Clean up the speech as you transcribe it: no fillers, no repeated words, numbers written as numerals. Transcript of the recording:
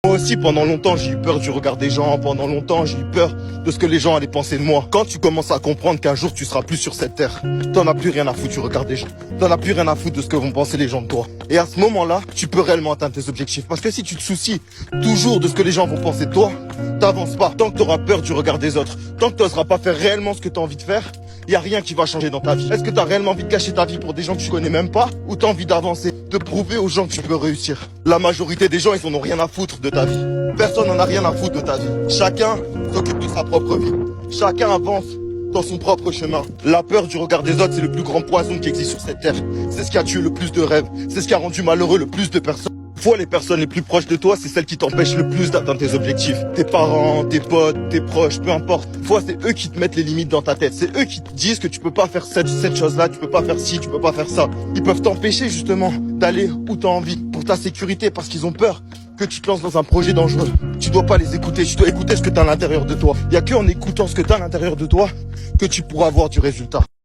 Moi aussi, pendant longtemps, j'ai eu peur du regard des gens. Pendant longtemps, j'ai eu peur de ce que les gens allaient penser de moi. Quand tu commences à comprendre qu'un jour, tu seras plus sur cette terre, t'en as plus rien à foutre du regard des gens. T'en as plus rien à foutre de ce que vont penser les gens de toi. Et à ce moment-là, tu peux réellement atteindre tes objectifs. Parce que si tu te soucies toujours de ce que les gens vont penser de toi, t'avances pas. Tant que t'auras peur du regard des autres, tant que t'oseras pas faire réellement ce que t'as envie de faire, y a rien qui va changer dans ta vie. Est-ce que t'as réellement envie de gâcher ta vie pour des gens que tu connais même pas, ou t'as envie d'avancer, de prouver aux gens que tu peux réussir? La majorité des gens, ils en ont rien à foutre de ta vie. Personne n'en a rien à foutre de ta vie. Chacun s'occupe de sa propre vie. Chacun avance dans son propre chemin. La peur du regard des autres, c'est le plus grand poison qui existe sur cette terre. C'est ce qui a tué le plus de rêves. C'est ce qui a rendu malheureux le plus de personnes. Fois les personnes les plus proches de toi, c'est celles qui t'empêchent le plus d'atteindre tes objectifs. Tes parents, tes potes, tes proches, peu importe. Fois c'est eux qui te mettent les limites dans ta tête. C'est eux qui te disent que tu peux pas faire cette chose-là, tu peux pas faire ci, tu peux pas faire ça. Ils peuvent t'empêcher justement d'aller où t'as envie pour ta sécurité parce qu'ils ont peur que tu te lances dans un projet dangereux. Tu dois pas les écouter, tu dois écouter ce que t'as à l'intérieur de toi. Il y a que en écoutant ce que t'as à l'intérieur de toi que tu pourras avoir du résultat.